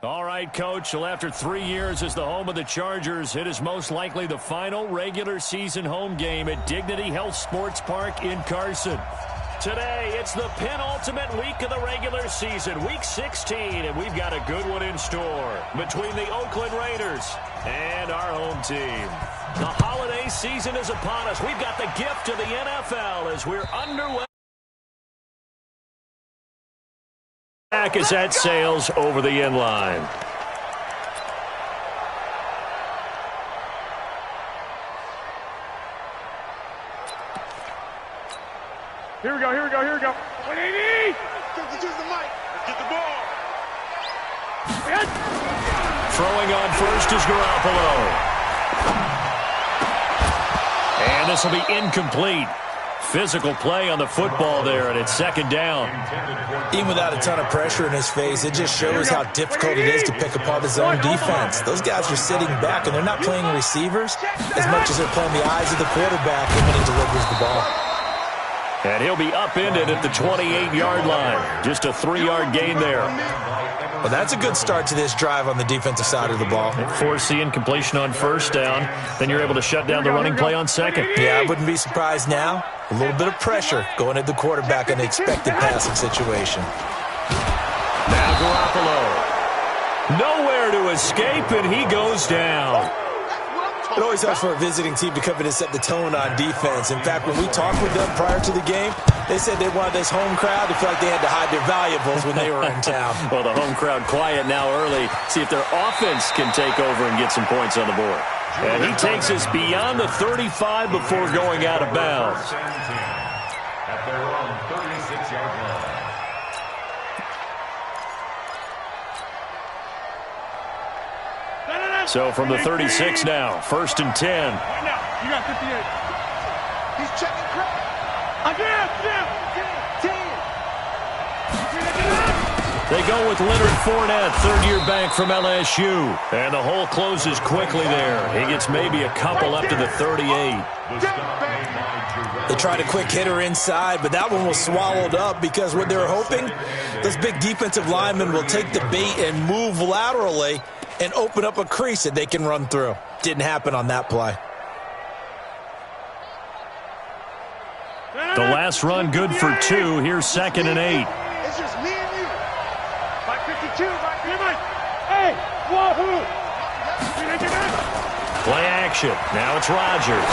All right, Coach. Well, after 3 years as the home of the Chargers, it is most likely the final regular season home game at Dignity Health Sports Park in Carson. Today, it's the penultimate week of the regular season, Week 16, and we've got a good one in store between the Oakland Raiders and our home team. The holiday season is upon us. We've got the gift of the NFL as we're underway. Back as that sails over the end line. Here we go. 180! Use the mic. Get the ball. Throwing on first is Garoppolo. And this will be incomplete. Physical play on the football there, and it's second down. Even without a ton of pressure in his face, it just shows how difficult it is to pick apart his own defense. Those guys are sitting back, and they're not playing receivers as much as they're playing the eyes of the quarterback when he delivers the ball. And he'll be upended at the 28-yard line. Just a 3-yard gain there. Well, that's a good start to this drive on the defensive side of the ball. Force the incompletion on first down. Then you're able to shut down the running play on second. Yeah, I wouldn't be surprised now. A little bit of pressure going at the quarterback in the expected passing situation. Now Garoppolo. Nowhere to escape, and he goes down. It always helps for a visiting team to come in and set the tone on defense. In fact, when we talked with them prior to the game, they said they wanted this home crowd to feel like they had to hide their valuables when they were in town. Well, the home crowd quiet now early. See if their offense can take over and get some points on the board. And he takes us beyond the 35 before going out of bounds. At their own 36-yard line. So from the 36 now, 1st and 10. Right now, you got 58. He's checking credit. Again, 10. They go with Leonard Fournette, third-year back from LSU. And the hole closes quickly there. He gets maybe a couple up to the 38. They tried a quick hitter inside, but that one was swallowed up because what they were hoping, this big defensive lineman will take the bait and move laterally and open up a crease that they can run through. Didn't happen on that play. The last run good for 2. Here's 2nd and 8. It's just me and you. 552, hey, wahoo! Play action. Now it's Rodgers.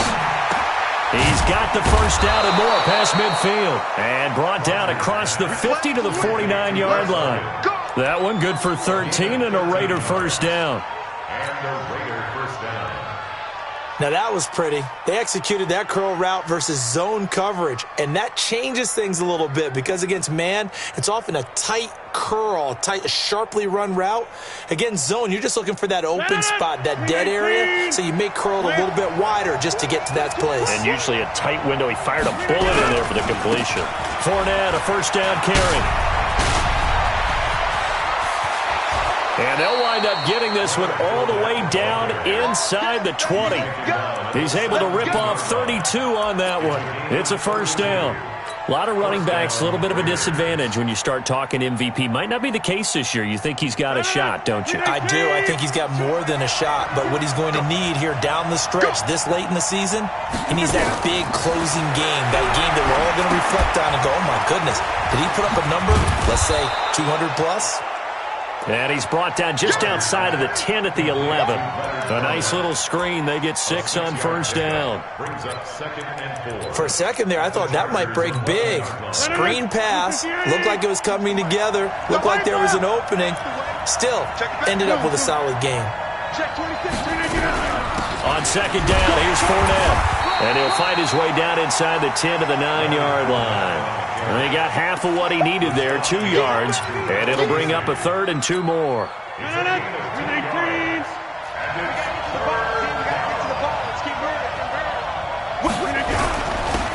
He's got the first down and more past midfield. And brought down across the 50 to the 49-yard line. That one good for 13 and a Raider first down. Now that was pretty. They executed that curl route versus zone coverage, and that changes things a little bit because against man, it's often a tight curl, a sharply run route. Against zone, you're just looking for that open spot, that dead area, so you may curl it a little bit wider just to get to that place. And usually a tight window. He fired a bullet in there for the completion. Fournette, a first down carry. And they'll wind up getting this one all the way down inside the 20. He's able to rip off 32 on that one. It's a first down. A lot of running backs, a little bit of a disadvantage when you start talking MVP. Might not be the case this year. You think he's got a shot, don't you? I do. I think he's got more than a shot. But what he's going to need here down the stretch this late in the season, he needs that big closing game, that game that we're all going to reflect on and go, oh, my goodness, did he put up a number, let's say 200 plus? And he's brought down just outside of the 10 at the 11. A nice little screen. They get 6 on first down. For a second there, I thought that might break big. Screen pass. Looked like it was coming together. Looked like there was an opening. Still, ended up with a solid game. On second down, here's Fournette. And he'll find his way down inside the 10 to the 9-yard line. And he got half of what he needed there, 2 yards. And it'll bring up a 3rd and 2 more.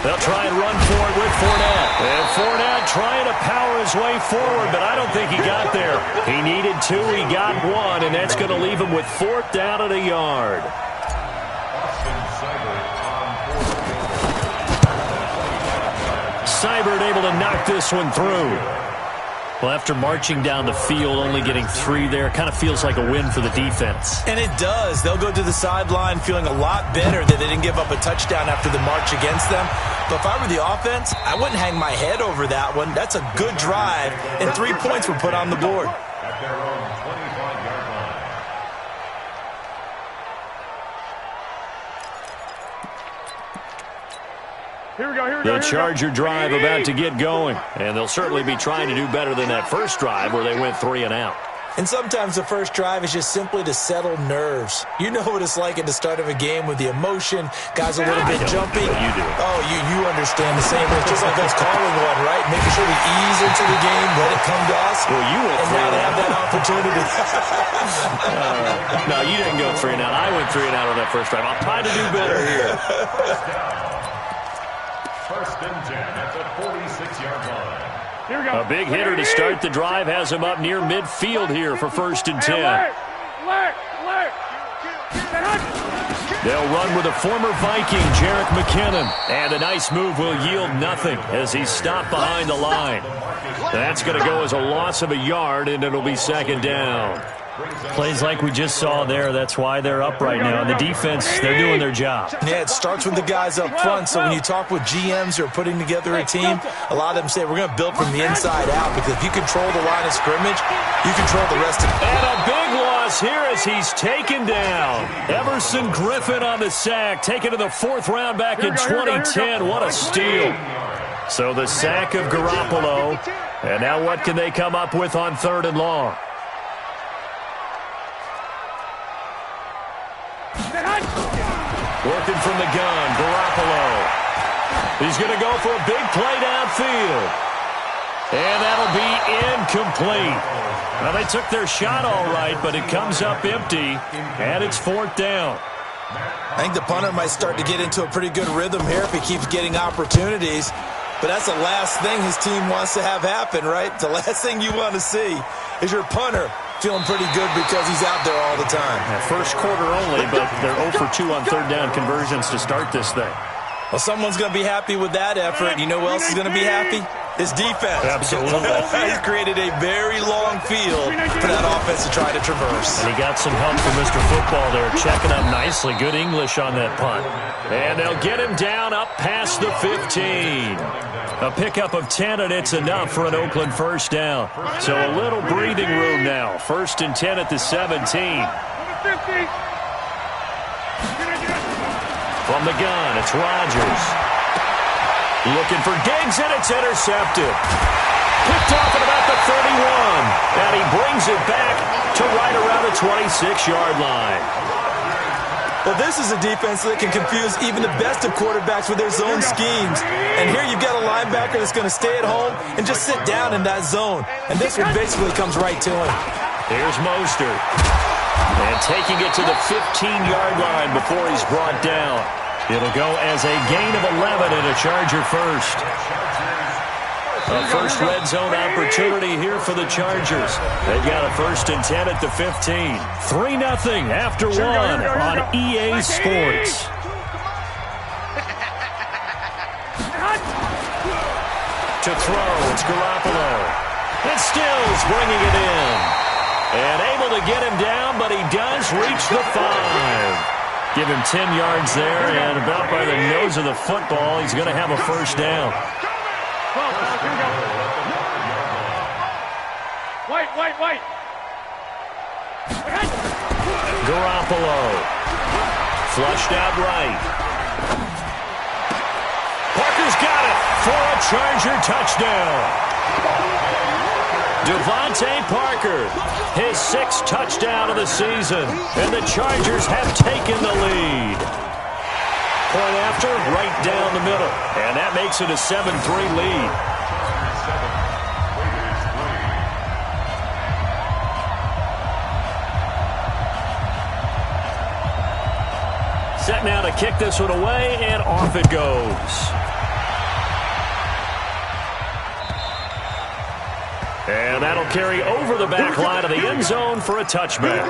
They'll try and run for it with Fournette. And Fournette trying to power his way forward, but I don't think he got there. He needed 2, he got 1, and that's going to leave him with 4th down at a yard. Seibert able to knock this one through. Well, after marching down the field, only getting 3 there, kind of feels like a win for the defense. And it does. They'll go to the sideline feeling a lot better that they didn't give up a touchdown after the march against them. But if I were the offense, I wouldn't hang my head over that one. That's a good drive, and 3 points were put on the board. At their own 25-yard line. Here we go. The Charger drive about to get going, and they'll certainly be trying to do better than that first drive where they went 3 and out. And sometimes the first drive is just simply to settle nerves. You know what it's like at the start of a game with the emotion, guys a little bit jumpy. You do. Oh, you understand the same. It's just like us calling one, right? Making sure we ease into the game, let it come to us. Well, you went and 3 now and they out. have that opportunity. No, you didn't go 3 and out. I went 3 and out on that first drive. I'll try to do better here. First and 10 at the 46-yard line. Here we go. A big hitter to start the drive has him up near midfield here for first and 10. Leg. They'll run with a former Viking, Jerick McKinnon. And a nice move will yield nothing as he's stopped behind the line. That's going to go as a loss of a yard, and it'll be second down. Plays like we just saw there. That's why they're up right now. And the defense, they're doing their job. Yeah, it starts with the guys up front. So when you talk with GMs who are putting together a team, a lot of them say we're going to build from the inside out, because if you control the line of scrimmage, you control the rest of it. And a big loss here as he's taken down. Everson Griffin on the sack, taken to the 4th round back in 2010. What a steal. So the sack of Garoppolo. And now what can they come up with on 3rd and long? Working from the gun, Garoppolo. He's going to go for a big play downfield. And that'll be incomplete. Well, they took their shot all right, but it comes up empty, and it's 4th down. I think the punter might start to get into a pretty good rhythm here if he keeps getting opportunities. But that's the last thing his team wants to have happen, right? The last thing you want to see is your punter feeling pretty good because he's out there all the time. First quarter only, but they're 0 for 2 on 3rd down conversions to start this thing. Well, someone's going to be happy with that effort. You know who else is going to be happy? His defense. Absolutely. He's created a very long field for that offense to try to traverse. And he got some help from Mr. Football there, checking up nicely. Good English on that punt. And they'll get him down up past the 15. A pickup of 10, and it's enough for an Oakland first down. So a little breathing room now. 1st and 10 at the 17. From the gun, it's Rodgers. Looking for Diggs, and it's intercepted. Picked off at about the 31. And he brings it back to right around the 26-yard line. Well, this is a defense that can confuse even the best of quarterbacks with their zone schemes. And here you've got a linebacker that's going to stay at home and just sit down in that zone. And this one basically comes right to him. Here's Mostert. And taking it to the 15-yard line before he's brought down. It'll go as a gain of 11 and a Charger first. A first red zone opportunity here for the Chargers. They've got a 1st and 10 at the 15. 3-0 after 1 on EA Sports. To throw, it's Garoppolo. And Stills bringing it in. And able to get him down, but he does reach the 5. Give him 10 yards there, and about by the nose of the football, he's going to have a first down. Wait. Garoppolo. Flushed out right. Parker's got it for a Charger touchdown. Devontae Parker, his 6th touchdown of the season, and the Chargers have taken the lead. Point after, right down the middle, and that makes it a 7-3 lead. Set now to kick this one away, and off it goes. And that'll carry over the back line of the end zone for a touchback.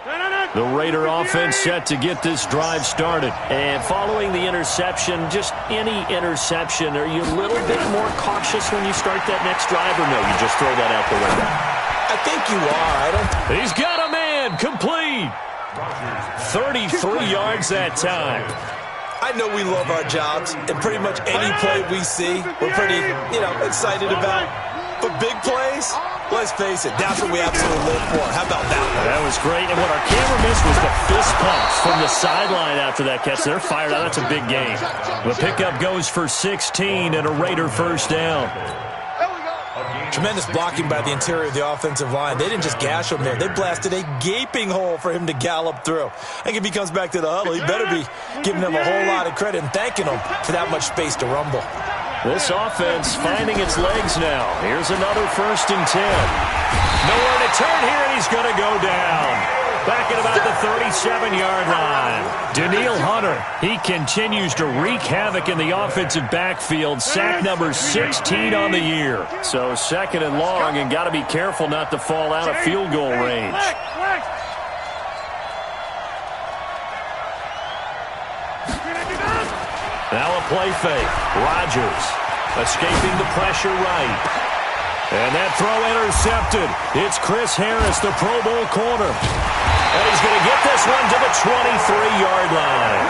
The Raider offense set to get this drive started. And following the interception, just any interception, are you a little bit more cautious when you start that next drive, or no, you just throw that out the window? I think you are. He's got a man, complete. 33 yards that time. I know we love our jobs, and pretty much any play we see, we're pretty, excited about. But big plays, let's face it, that's what we absolutely live for. How about that one? That was great, and what our camera missed was the fist pumps from the sideline after that catch. They're fired out. That's a big game. The pickup goes for 16 and a Raider first down. Tremendous blocking by the interior of the offensive line. They didn't just gash him there. They blasted a gaping hole for him to gallop through. I think if he comes back to the huddle, he better be giving them a whole lot of credit and thanking them for that much space to rumble. This offense finding its legs now. Here's another 1st and 10. Nowhere to turn here, and he's going to go down. Back at about the 37-yard line. Danielle Hunter, he continues to wreak havoc in the offensive backfield. Sack number 16 on the year. So 2nd and long, and got to be careful not to fall out of field goal range. Now a play fake. Rodgers escaping the pressure right. And that throw intercepted. It's Chris Harris, the Pro Bowl corner. And he's going to get this one to the 23-yard line.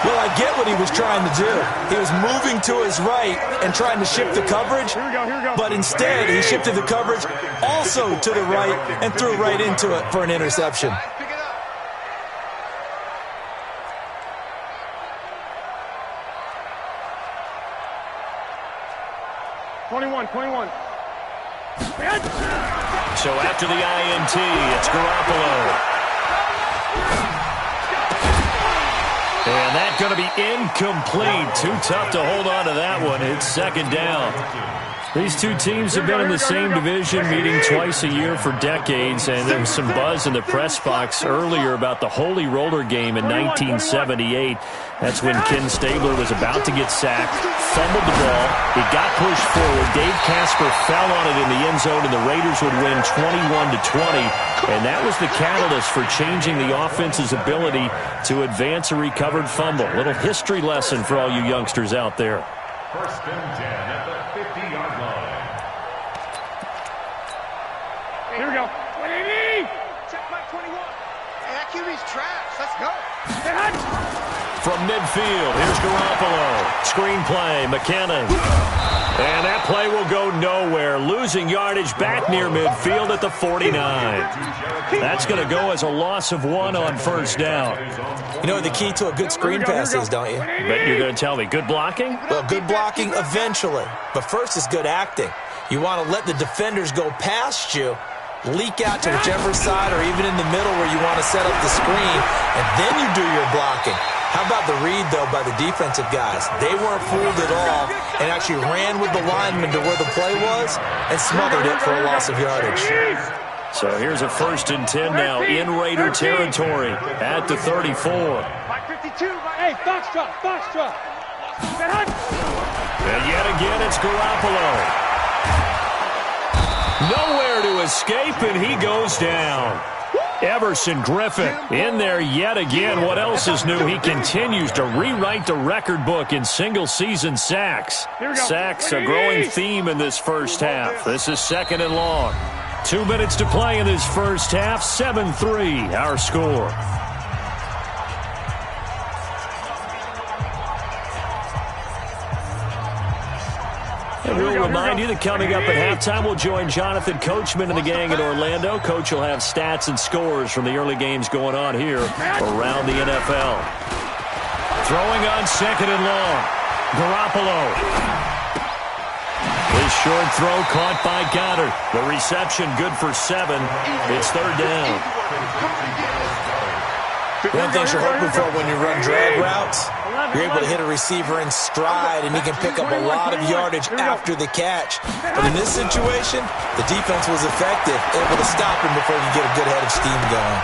Well, I get what he was trying to do. He was moving to his right and trying to shift the coverage. But instead, he shifted the coverage also to the right and threw right into it for an interception. So after the INT, it's Garoppolo. And that's going to be incomplete. Too tough to hold on to that one. It's 2nd down. These two teams have been in the same division, meeting twice a year for decades, and there was some buzz in the press box earlier about the Holy Roller game in 1978. That's when Ken Stabler was about to get sacked, fumbled the ball, it got pushed forward, Dave Casper fell on it in the end zone, and the Raiders would win 21-20, and that was the catalyst for changing the offense's ability to advance a recovered fumble. A little history lesson for all you youngsters out there. 1st and 10 at the 50-yard line. Here we go. 180. Check my 21. Hey, that QB's trash. Let's go. From midfield, here's Garoppolo. Screen play, McKinnon. And that play will go nowhere. Losing yardage back near midfield at the 49. That's going to go as a loss of 1 on 1st down. You know what the key to a good screen pass is, don't you? Bet you're going to tell me. Good blocking? Well, good blocking eventually. But first is good acting. You want to let the defenders go past you, leak out to whichever side or even in the middle where you want to set up the screen, and then you do your blocking. How about the read, though, by the defensive guys? They weren't fooled at all and actually ran with the lineman to where the play was and smothered it for a loss of yardage. So here's a 1st and 10 now in Raider territory at the 34. 52. Hey, Foxtrot. And yet again, it's Garoppolo. Nowhere to escape, and he goes down. Everson Griffin in there yet again. What else is new? He continues to rewrite the record book in single-season sacks. Sacks, a growing theme in this first half. This is 2nd and long. 2 minutes to play in this first half. 7-3, our score. And we'll remind you that coming up at halftime, we'll join Jonathan Coachman and the gang in Orlando. Coach will have stats and scores from the early games going on here around the NFL. Throwing on 2nd and long. Garoppolo. His short throw caught by Goddard. The reception good for 7. It's 3rd down. One thing you're hoping for when you run drag routes, you're able to hit a receiver in stride, and he can pick up a lot of yardage after the catch. But in this situation, the defense was effective, able to stop him before you get a good head of steam going.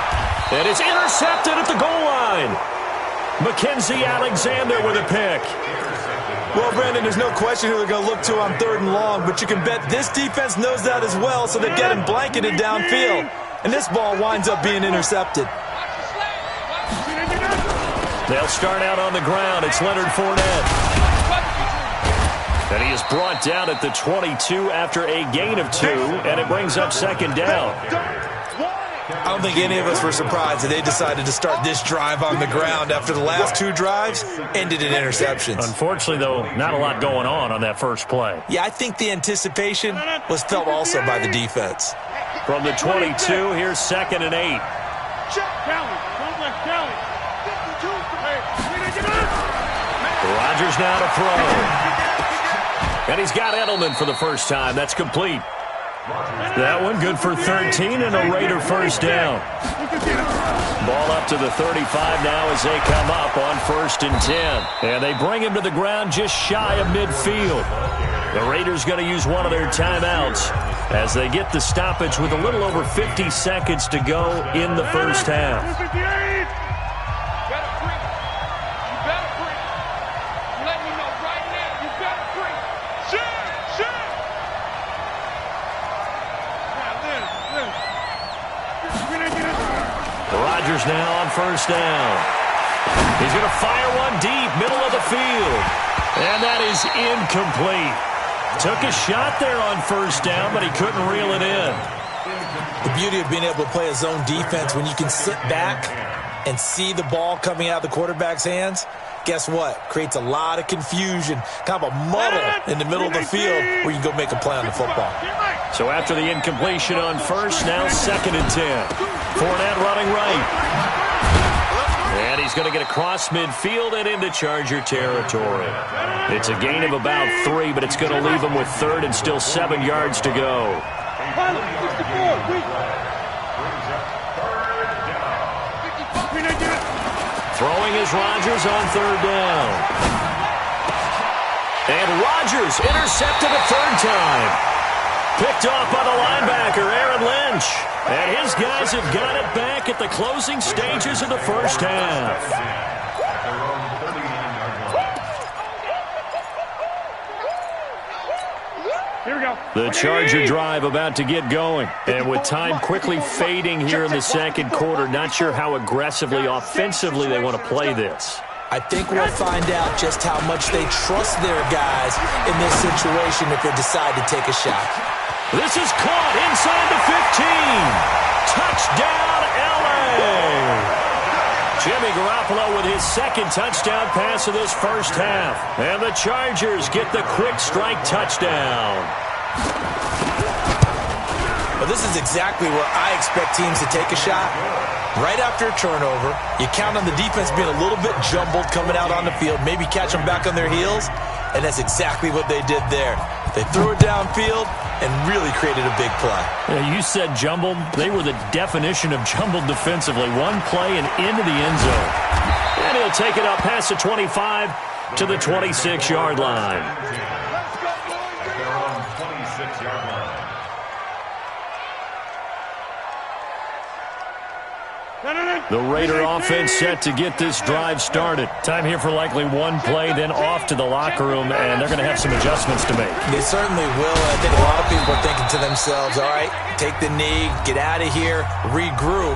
And it's intercepted at the goal line. Mackenzie Alexander with a pick. Well, Brandon, there's no question who they're going to look to on 3rd and long, but you can bet this defense knows that as well, so they get him blanketed downfield. and this ball winds up being intercepted. They'll start out on the ground. It's Leonard Fournette. And he is brought down at the 22 after a gain of 2, and it brings up second down. I don't think any of us were surprised that they decided to start this drive on the ground after the last 2 drives ended in interceptions. Unfortunately, though, not a lot going on that first play. Yeah, I think the anticipation was felt also by the defense. From the 22, here's 2nd and 8. Rodgers now to throw. And he's got Edelman for the first time. That's complete. That one good for 13 and a Raider first down. Ball up to the 35 now as they come up on 1st and 10. And they bring him to the ground just shy of midfield. The Raiders going to use one of their timeouts as they get the stoppage with a little over 50 seconds to go in the first half. Rodgers now on 1st down. He's going to fire one deep, middle of the field. And that is incomplete. Took a shot there on 1st down, but he couldn't reel it in. The beauty of being able to play a zone defense when you can sit back and see the ball coming out of the quarterback's hands, guess what? Creates a lot of confusion, kind of a muddle in the middle of the field where you can go make a play on the football. So after the incompletion on 1st, now 2nd and 10. Fournette running right. And he's going to get across midfield and into Charger territory. It's a gain of about 3, but it's going to leave him with 3rd and still 7 yards to go. Throwing is Rodgers on 3rd down. And Rodgers intercepted a 3rd time. Picked off by the linebacker, Aaron Lynch. And his guys have got it back at the closing stages of the first half. Here we go. The Charger drive about to get going. And with time quickly fading here in the second quarter, not sure how aggressively, offensively they want to play this. I think we'll find out just how much they trust their guys in this situation if they decide to take a shot. This is caught inside the 15. Touchdown, L.A. Jimmy Garoppolo with his 2nd touchdown pass of this first half. And the Chargers get the quick strike touchdown. Well, this is exactly where I expect teams to take a shot. Right after a turnover, you count on the defense being a little bit jumbled coming out on the field, maybe catch them back on their heels, and that's exactly what they did there. They threw it downfield and really created a big play. Yeah, you said jumbled. They were the definition of jumbled defensively. One play and into the end zone. And he'll take it up past the 25 to the 26-yard line. They're on 26-yard line. The Raider offense set to get this drive started. Time here for likely one play, then off to the locker room, and they're going to have some adjustments to make. They certainly will. I think a lot of people are thinking to themselves, all right, take the knee, get out of here, regroup.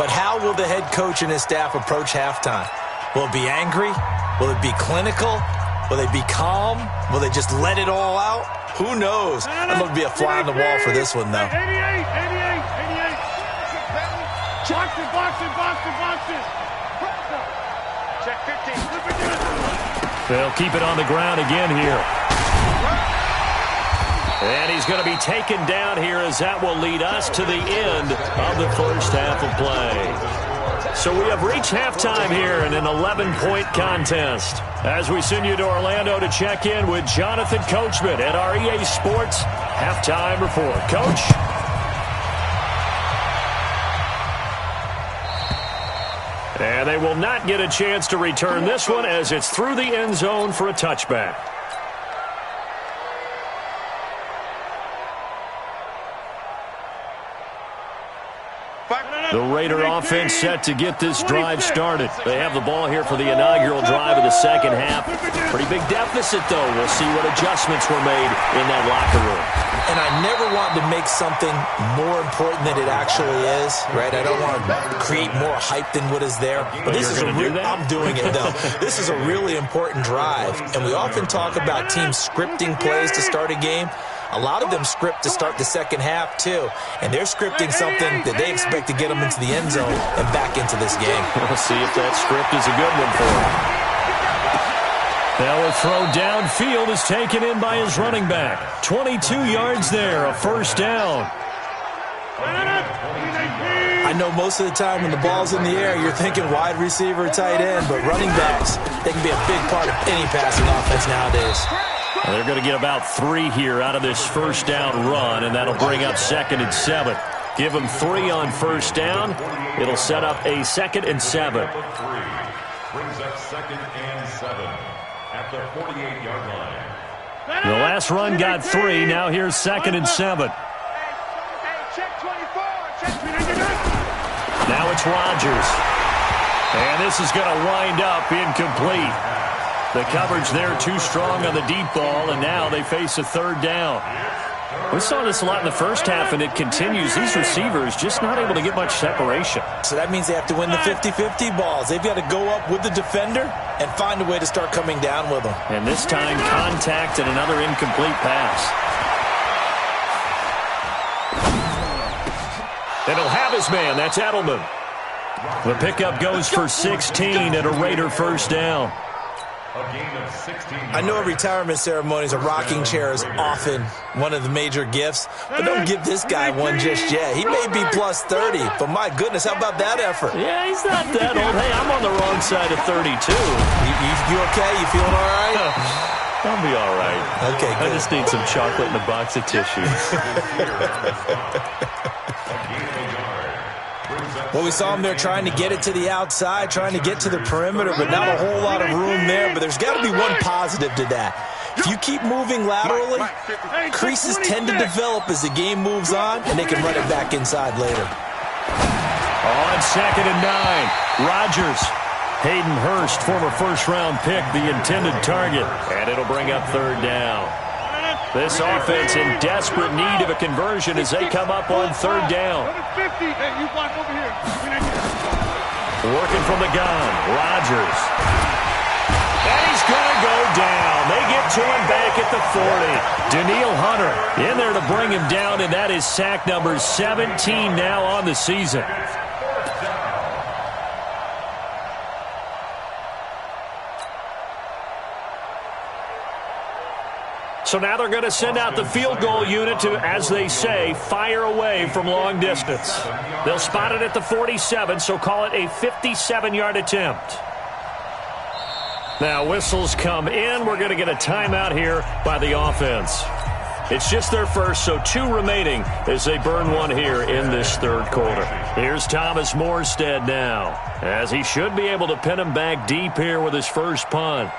But how will the head coach and his staff approach halftime? Will it be angry? Will it be clinical? Will they be calm? Will they just let it all out? Who knows? I'd love to be a fly on the wall for this one, though. 88. Box it. Check 15. They'll keep it on the ground again here. And he's going to be taken down here as that will lead us to the end of the first half of play. So we have reached halftime here in an 11-point contest. As we send you to Orlando to check in with Jonathan Coachman at our EA Sports Halftime Report. Coach? And they will not get a chance to return this one as it's through the end zone for a touchback. The Raider offense set to get this drive started. They have the ball here for the inaugural drive of the second half. Pretty big deficit, though. We'll see what adjustments were made in that locker room. And I never want to make something more important than it actually is, right? I don't want to create more hype than what is there. But this is I'm doing it, though. This is a really important drive, and we often talk about teams scripting plays to start a game. A lot of them script to start the second half, too. And they're scripting something that they expect to get them into the end zone and back into this game. We'll see if that script is a good one for them. Now a throw downfield is taken in by his running back. 22 yards there, a first down. I know most of the time when the ball's in the air, you're thinking wide receiver, tight end, but running backs, they can be a big part of any passing offense nowadays. Well, they're going to get about 3 here out of this first down run, and that'll bring up 2nd and 7. Give them 3 on first down. It'll set up a 2nd and 7. Brings up 2nd and 7 at the 48-yard line. The last run got 3. Now here's 2nd and 7. Now it's Rodgers. And this is going to wind up incomplete. The coverage there too strong on the deep ball, and now they face a 3rd down. We saw this a lot in the first half, and it continues. These receivers just not able to get much separation. So that means they have to win the 50-50 balls. They've got to go up with the defender and find a way to start coming down with them. And this time, contact and another incomplete pass. And he'll have his man. That's Edelman. The pickup goes for 16 and a Raider first down. I know retirement ceremonies, a rocking chair is often one of the major gifts, but don't give this guy one just yet. He may be plus 30, but my goodness, how about that effort? Yeah, he's not that old. Hey, I'm on the wrong side of 32. You okay? You feeling all right? I'll be all right. Okay, good. I just need some chocolate and a box of tissues. Well, we saw him there trying to get it to the outside, trying to get to the perimeter, but not a whole lot of room there. But there's got to be one positive to that. If you keep moving laterally, creases tend to develop as the game moves on, and they can run it back inside later. On 2nd and 9, Rodgers. Hayden Hurst, former first-round pick, the intended target. And it'll bring up 3rd down. This offense in desperate need of a conversion as they come up on 3rd down. Working from the gun, Rodgers. And he's going to go down. They get to him back at the 40. Danielle Hunter in there to bring him down, and that is sack number 17 now on the season. So now they're going to send out the field goal unit to, as they say, fire away from long distance. They'll spot it at the 47, so call it a 57-yard attempt. Now whistles come in. We're going to get a timeout here by the offense. It's just their first, so 2 remaining as they burn one here in this 3rd quarter. Here's Thomas Morstead now, as he should be able to pin him back deep here with his first punt.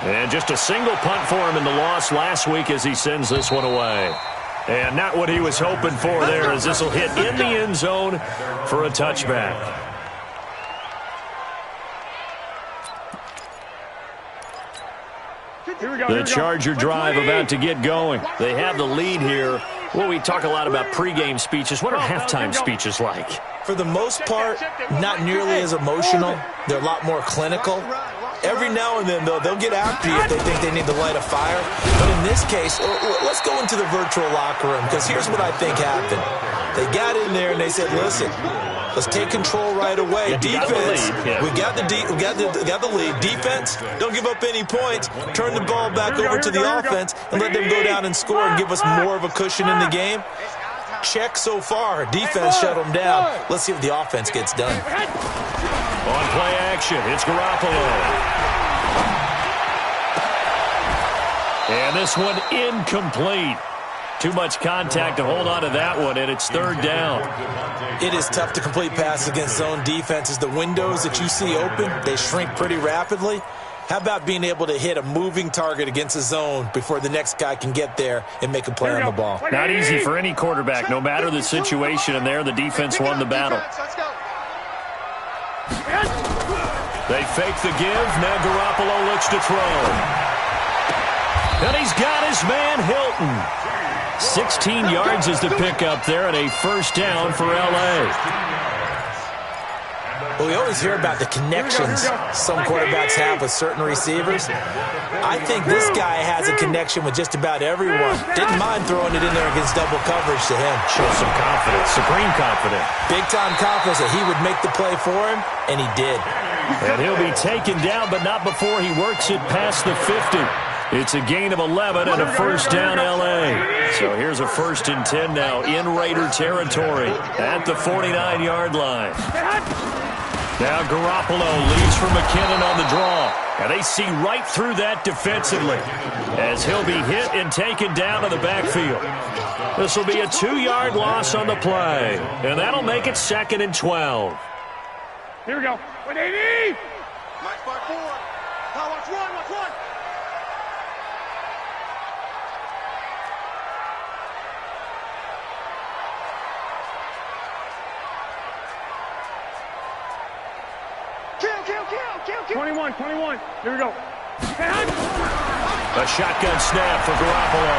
And just a single punt for him in the loss last week as he sends this one away. And not what he was hoping for there, as this will hit in the end zone for a touchback. The Charger drive about to get going. They have the lead here. Well, we talk a lot about pregame speeches. What are halftime speeches like? For the most part, not nearly as emotional. They're a lot more clinical. Every now and then, though, they'll get after you if they think they need to light a fire. But in this case, let's go into the virtual locker room, because here's what I think happened. They got in there and they said, listen, let's take control right away. Defense, we got the lead. Defense, don't give up any points. Turn the ball back over to the offense and let them go down and score and give us more of a cushion in the game. Check so far. Defense shut them down. Let's see if the offense gets done. On play action, it's Garoppolo. And this one incomplete. Too much contact to hold on to that one, and it's 3rd down. It is tough to complete passes against zone defenses. The windows that you see open, they shrink pretty rapidly. How about being able to hit a moving target against a zone before the next guy can get there and make a play on the ball? Not easy for any quarterback, no matter the situation, and there the defense won the battle. They fake the give. Now Garoppolo looks to throw. And he's got his man Hilton. 16 yards is the pickup there, and a first down for L.A. Well, we always hear about the connections some quarterbacks have with certain receivers. I think this guy has a connection with just about everyone. Didn't mind throwing it in there against double coverage to him. Shows some confidence, supreme confidence. Big-time confidence that he would make the play for him, and he did. And he'll be taken down, but not before he works it past the 50. It's a gain of 11 and a first down L.A. So here's a 1st and 10 now in Raider territory at the 49-yard line. Now Garoppolo leads for McKinnon on the draw. And they see right through that defensively as he'll be hit and taken down in the backfield. This will be a 2-yard loss on the play. And that'll make it 2nd and 12. Here we go. 180. Nice back forward. Now watch one, watch one. Kill. 21. Here we go. A shotgun snap for Garoppolo.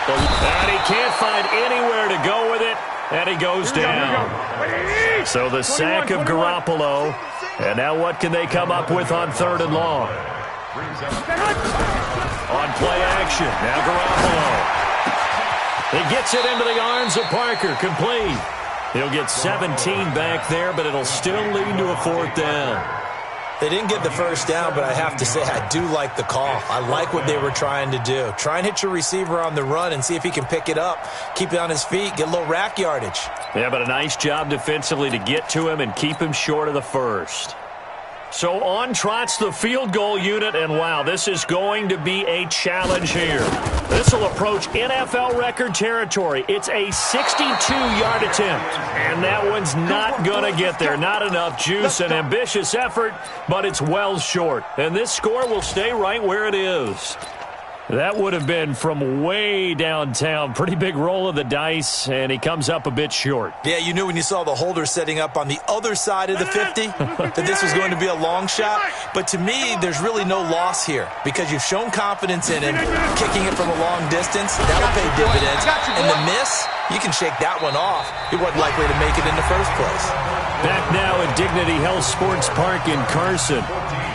And he can't find anywhere to go with it, and he goes down. So the sack of Garoppolo, and now what can they come up with on 3rd and long? On play action, now Garoppolo. He gets it into the arms of Parker, complete. He'll get 17 back there, but it'll still lead to a 4th down. They didn't get the first down, but I have to say I do like the call. I like what they were trying to do. Try and hit your receiver on the run and see if he can pick it up, keep it on his feet, get a little rack yardage. Yeah, but a nice job defensively to get to him and keep him short of the first. So on trots the field goal unit, and wow, this is going to be a challenge here. This will approach NFL record territory. It's a 62-yard attempt, and that one's not going to get there. Not enough juice, an ambitious effort, but it's well short. And this score will stay right where it is. That would have been from way downtown. Pretty big roll of the dice, and he comes up a bit short. Yeah, you knew when you saw the holder setting up on the other side of the 50 that this was going to be a long shot. But to me, there's really no loss here because you've shown confidence in him. Kicking it from a long distance, that'll pay dividends. And the miss, you can shake that one off. He wasn't likely to make it in the first place. Back now at Dignity Health Sports Park in Carson.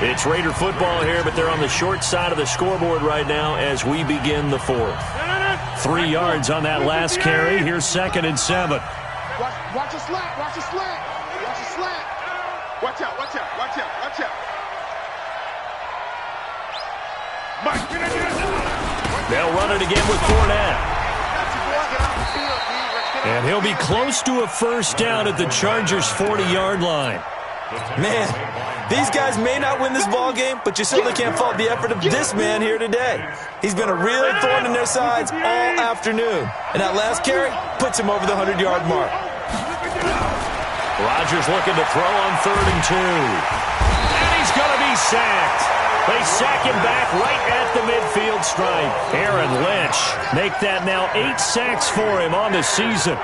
It's Raider football here, but they're on the short side of the scoreboard right now as we begin the 4th. 3 yards on that last carry. Here's 2nd and 7. Watch a slant. Watch a slant. Watch a slant. Watch out. They'll run it again with Fournette. And he'll be close to a first down at the Chargers' 40-yard line. Man, these guys may not win this ball game, but you certainly can't fault the effort of this man here today. He's been a real thorn in their sides all afternoon. And that last carry puts him over the 100-yard mark. Rodgers looking to throw on 3rd and 2. And he's going to be sacked. They sack him back right at the midfield stripe. Aaron Lynch make that now 8 sacks for him on the season.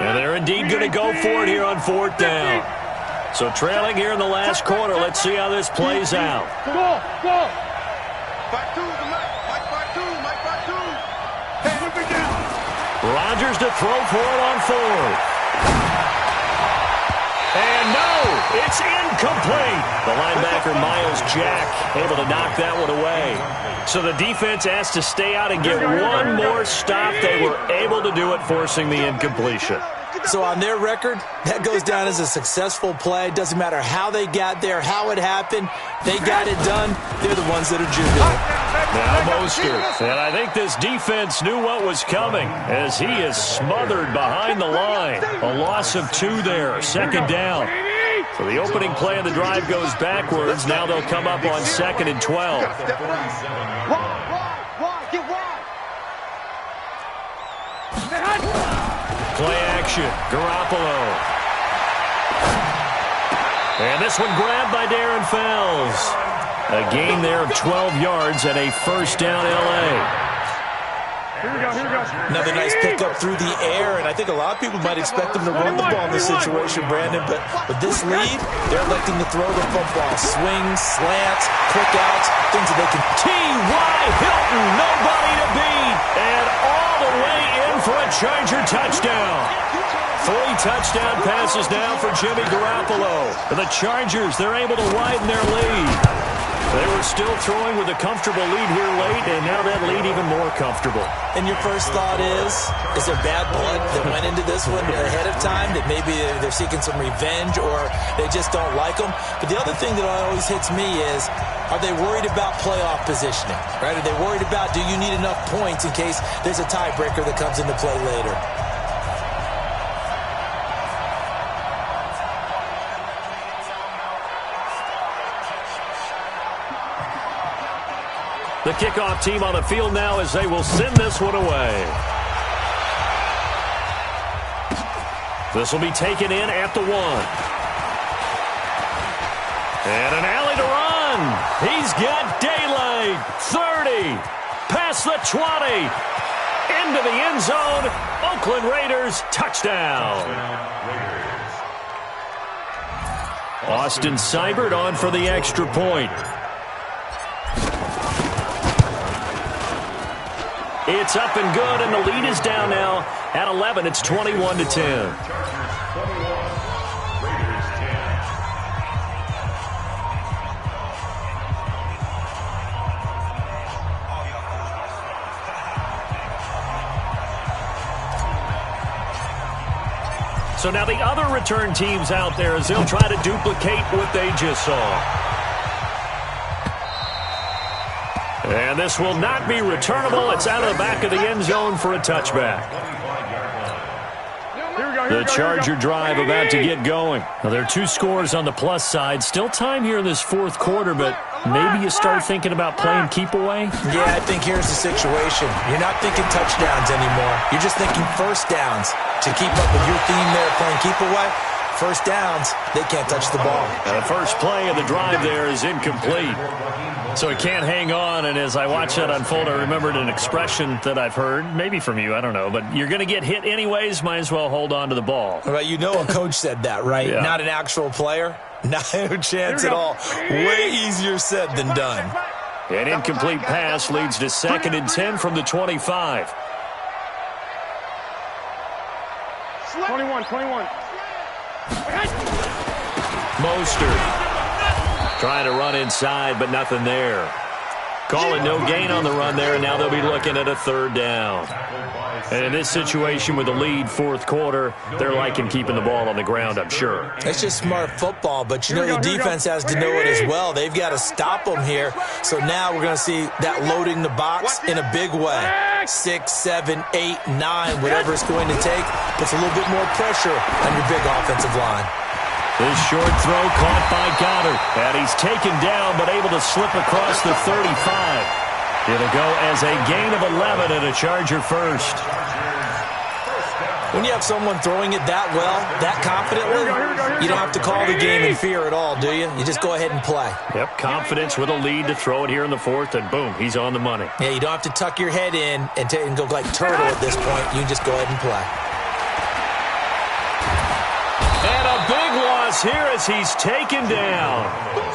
And they're indeed going to go for it here on 4th down. So trailing here in the last quarter. Let's see how this plays out. Go. Back two. Rodgers to throw for it on 4th. And no, it's incomplete. The linebacker, Miles Jack, able to knock that one away. So the defense has to stay out and get one more stop. They were able to do it, forcing the incompletion. So on their record, that goes down as a successful play. Doesn't matter how they got there, how it happened. They got it done. They're the ones that are jubilant. Now Mostert. And I think this defense knew what was coming as he is smothered behind the line. A loss of 2 there. 2nd down. So the opening play of the drive goes backwards. Now they'll come up on 2nd and 12. Play action. Garoppolo. And this one grabbed by Darren Fells. A gain there of 12 yards and a first down L.A. Another nice pickup through the air, and I think a lot of people might expect them to run the ball in this situation, Brandon, but with this lead, they're electing to throw the football. Swings, slants, quick outs, things that they can. T.Y. Hilton, nobody to beat, and all the way in for a Charger touchdown. 3 touchdown passes now for Jimmy Garoppolo. The Chargers, they're able to widen their lead. They were still throwing with a comfortable lead here late, and now that lead even more comfortable. And your first thought is there bad blood that went into this one ahead of time, that maybe they're seeking some revenge or they just don't like them? But the other thing that always hits me is, are they worried about playoff positioning? Right? Are they worried about, do you need enough points in case there's a tiebreaker that comes into play later? The kickoff team on the field now as they will send this one away. This will be taken in at the 1. And an alley to run. He's got daylight. 30. Past the 20. Into the end zone. Oakland Raiders touchdown. Austin Seibert on for the extra point. It's up and good, and the lead is down now at 11. It's 21-10. So now the other return teams out there as they'll try to duplicate what they just saw. And this will not be returnable. It's out of the back of the end zone for a touchback. The Charger drive about to get going. Now, there are 2 scores on the plus side. Still time here in this 4th quarter, but maybe you start thinking about playing keep away? Yeah, I think here's the situation. You're not thinking touchdowns anymore. You're just thinking first downs. To keep up with your theme there, playing keep away, first downs, they can't touch the ball. The first play of the drive there is incomplete. So he can't hang on, and as I watch that unfold, I remembered an expression that I've heard, maybe from you, I don't know, but you're going to get hit anyways, might as well hold on to the ball. Well, you know a coach said that, right? Yeah. Not an actual player? Not a chance at all. Way easier said than done. An incomplete pass leads to 2nd and 10 from the 25. 21. Mostert trying to run inside, but nothing there. Calling no gain on the run there, and now they'll be looking at a 3rd down. And in this situation with the lead 4th quarter, they're liking keeping the ball on the ground, I'm sure. It's just smart football, but you know the defense has to know it as well. They've got to stop them here. So now we're going to see that loading the box in a big way. 6, 7, 8, 9, whatever it's going to take, puts a little bit more pressure on your big offensive line. This short throw caught by Goddard. And he's taken down, but able to slip across the 35. It'll go as a gain of 11 and a Charger first. When you have someone throwing it that well, that confidently, you don't have to call the game in fear at all, do you? You just go ahead and play. Yep, confidence with a lead to throw it here in the 4th, and boom, he's on the money. Yeah, you don't have to tuck your head in and go like turtle at this point. You can just go ahead and play. And a big loss here as he's taken down.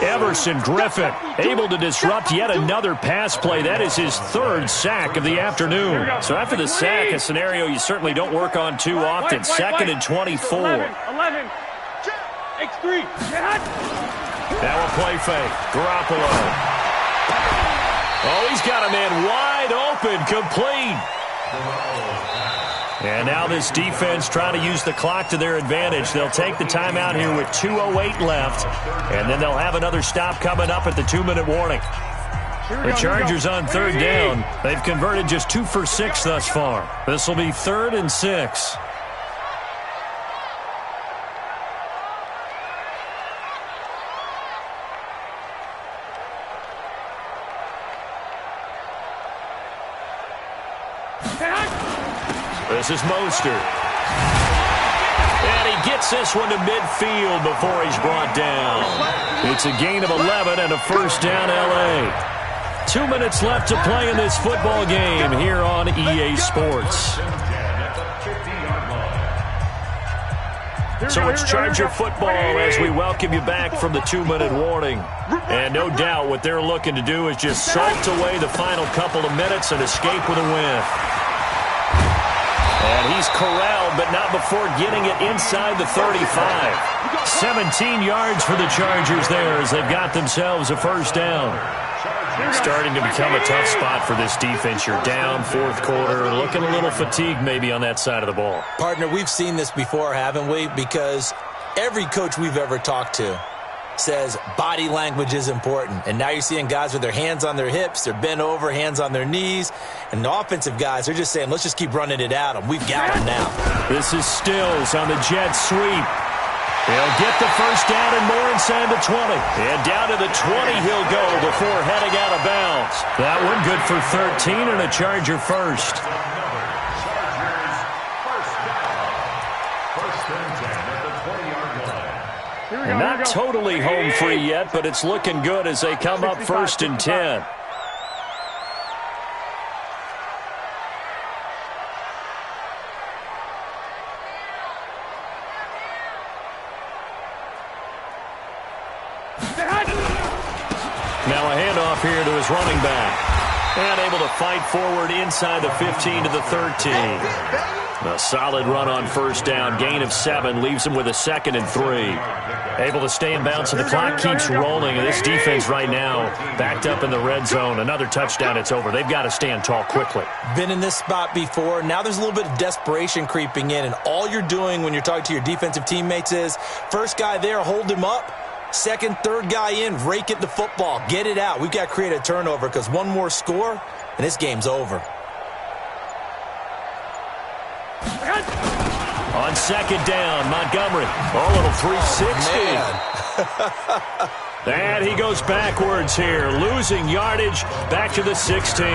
Everson Griffin able to disrupt yet another pass play. That is his 3rd sack of the afternoon. So after the sack, a scenario you certainly don't work on too often. 2nd and 24. 11. X3. Now a play fake. Garoppolo. Oh, he's got a man wide open, complete. And now this defense trying to use the clock to their advantage. They'll take the timeout here with 2:08 left, and then they'll have another stop coming up at the 2-minute warning. The Chargers on 3rd down. They've converted just 2 for 6 thus far. This will be 3rd and 6. This is Mostert. And he gets this one to midfield before he's brought down. It's a gain of 11 and a first down, L.A. 2 minutes left to play in this football game here on EA Sports. So it's Charger football as we welcome you back from the 2-minute warning. And no doubt what they're looking to do is just salt away the final couple of minutes and escape with a win. And he's corralled, but not before getting it inside the 35. 17 yards for the Chargers there as they've got themselves a first down. Starting to become a tough spot for this defense. You're down fourth quarter, looking a little fatigued maybe on that side of the ball. Partner, we've seen this before, haven't we? Because every coach we've ever talked to says body language is important. And now you're seeing guys with their hands on their hips, they're bent over, hands on their knees. And the offensive guys are just saying, let's just keep running it at them. We've got them now. This is Stills on the jet sweep. He'll get the first down and more inside the 20. And down to the 20 he'll go before heading out of bounds. That one good for 13 and a Charger first. And not totally home free yet, but it's looking good as they come up 1st and 10. Now a handoff here to his running back. And able to fight forward inside the 15 to the 13. A solid run on first down. Gain of 7 leaves him with a 2nd and 3. Able to stay in bounds, and the clock keeps rolling. And this defense right now backed up in the red zone. Another touchdown, it's over. They've got to stand tall quickly. Been in this spot before. Now there's a little bit of desperation creeping in. And all you're doing when you're talking to your defensive teammates is, first guy there, hold him up. Second, third guy in, rake it the football. Get it out. We've got to create a turnover because one more score, and this game's over. On second down, Montgomery. Oh, a little 360. And he goes backwards here, losing yardage back to the 16.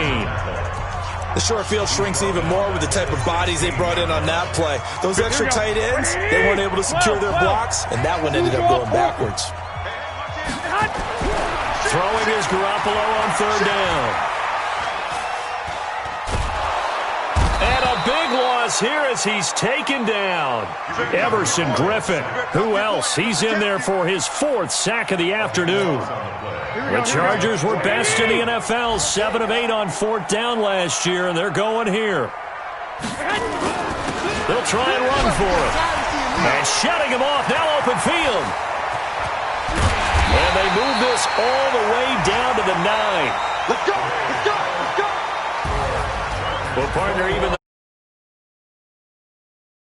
The short field shrinks even more with the type of bodies they brought in on that play. Those extra tight ends, they weren't able to secure their blocks, and that one ended up going backwards. Throwing is Garoppolo on third down. And a big loss here as he's taken down. Everson Griffin. Who else? He's in there for his 4th sack of the afternoon. The Chargers were best in the NFL, 7 of 8 on 4th down last year, and they're going here. They'll try and run for it. And shutting him off, now open field. And they move this all the way down to the 9. Let's go, let's go, let's go. Well, partner, even